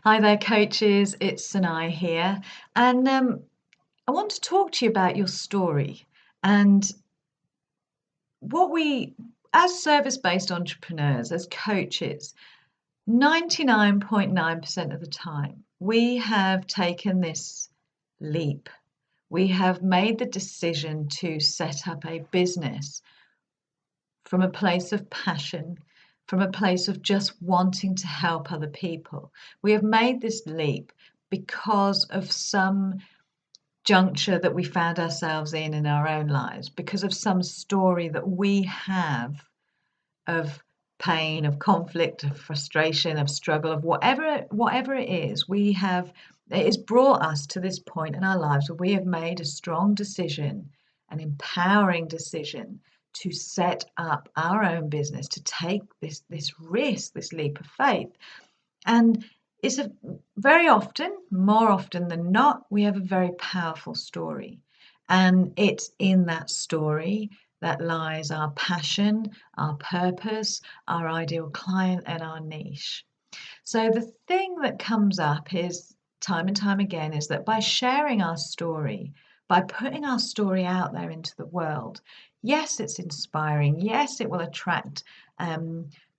Hi there, coaches. It's Sanai here. And I want to talk to you about your story and what we, as service based entrepreneurs, as coaches, 99.9% of the time, we have taken this leap. We have made the decision to set up a business from a place of passion, from a place of just wanting to help other people. We have made this leap because of some juncture that we found ourselves in our own lives, because of some story that we have of pain, of conflict, of frustration, of struggle, of whatever it is. It has brought us to this point in our lives where we have made a strong decision, an empowering decision to set up our own business, to take this risk, this leap of faith. And very often, more often than not, we have a very powerful story. And it's in that story that lies our passion, our purpose, our ideal client, and our niche. So the thing that comes up is time and time again is that by sharing our story, by putting our story out there into the world, yes, it's inspiring. Yes, it will attract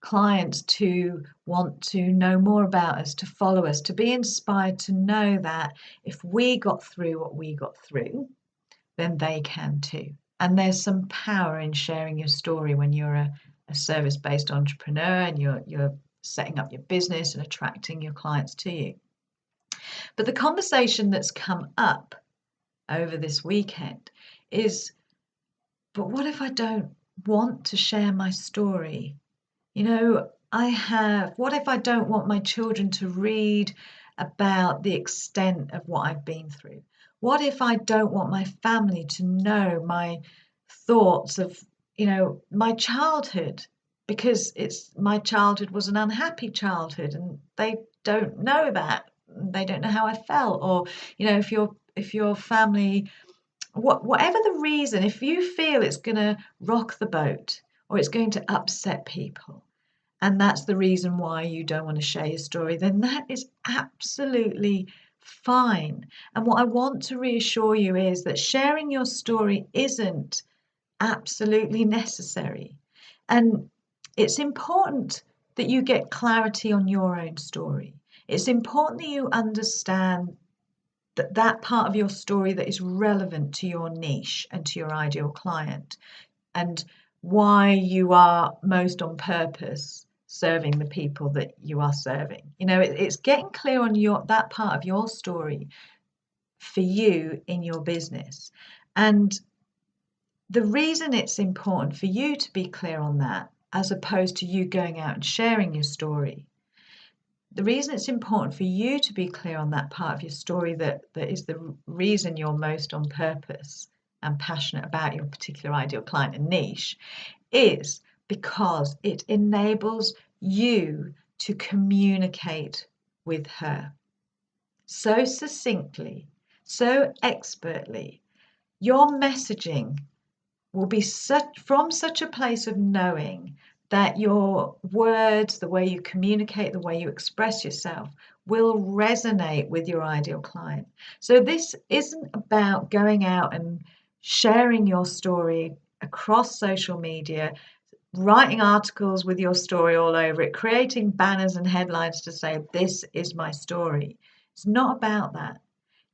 clients to want to know more about us, to follow us, to be inspired to know that if we got through what we got through, then they can too. And there's some power in sharing your story when you're a service-based entrepreneur and you're setting up your business and attracting your clients to you. But the conversation that's come up over this weekend is, but what if I don't want to share my story? What if I don't want my children to read about the extent of what I've been through? What if I don't want my family to know my thoughts of, my childhood? Because my childhood was an unhappy childhood and they don't know that. They don't know how I felt. Or, if your family, whatever the reason, if you feel it's going to rock the boat or it's going to upset people, and that's the reason why you don't want to share your story, then that is absolutely fine. And what I want to reassure you is that sharing your story isn't absolutely necessary. And it's important that you get clarity on your own story. It's important that you understand that part of your story that is relevant to your niche and to your ideal client, and why you are most on purpose serving the people that you are serving. It's getting clear on that part of your story for you in your business. And the reason it's important for you to be clear on that, as opposed to you going out and sharing your story, the reason it's important for you to be clear on that part of your story that is the reason you're most on purpose and passionate about your particular ideal client and niche is because it enables you to communicate with her so succinctly, so expertly. Your messaging will be from such a place of knowing that your words, the way you communicate, the way you express yourself, will resonate with your ideal client. So this isn't about going out and sharing your story across social media, writing articles with your story all over it, creating banners and headlines to say, this is my story. It's not about that.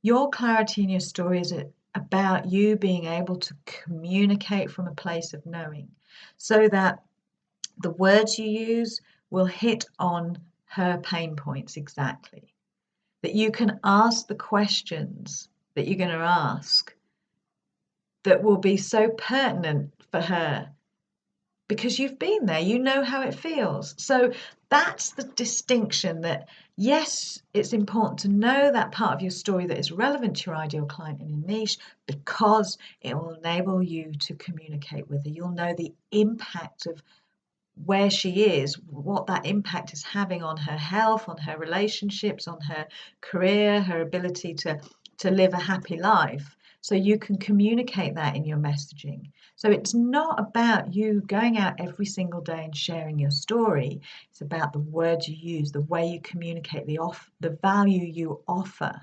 Your clarity in your story is about you being able to communicate from a place of knowing, so that the words you use will hit on her pain points exactly. That you can ask the questions that you're going to ask that will be so pertinent for her because you've been there, you know how it feels. So that's the distinction, that yes, it's important to know that part of your story that is relevant to your ideal client in your niche, because it will enable you to communicate with her. You'll know the impact of where she is, what that impact is having on her health, on her relationships, on her career, her ability to live a happy life. So you can communicate that in your messaging. So it's not about you going out every single day and sharing your story. It's about the words you use, the way you communicate, the value you offer,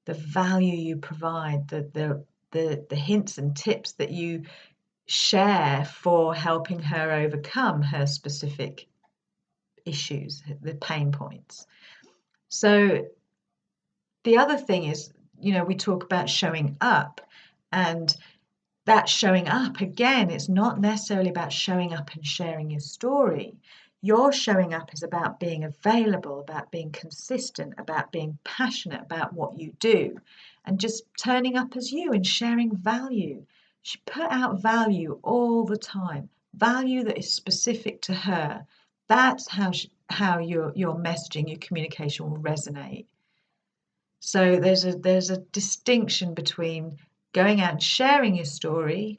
the value you provide, the hints and tips that you share for helping her overcome her specific issues, the pain points. So the other thing is, we talk about showing up, and that showing up, again, it's not necessarily about showing up and sharing your story. Your showing up is about being available, about being consistent, about being passionate about what you do, and just turning up as you and sharing value. She put out value all the time, value that is specific to her. That's how your messaging, your communication will resonate. So there's a distinction between going out and sharing your story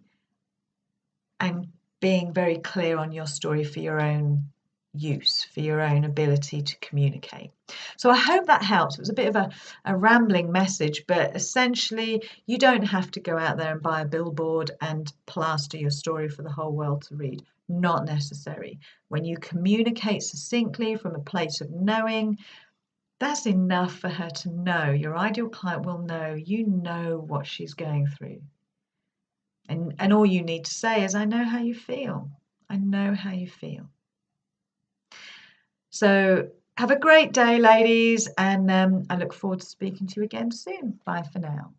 and being very clear on your story for your own use, for your own ability to communicate. So I hope that helps. It was a bit of a rambling message, but essentially you don't have to go out there and buy a billboard and plaster your story for the whole world to read. Not necessary. When you communicate succinctly from a place of knowing, that's enough for her to know. Your ideal client will know you know what she's going through. And all you need to say is, I know how you feel. I know how you feel. So have a great day, ladies, and I look forward to speaking to you again soon. Bye for now.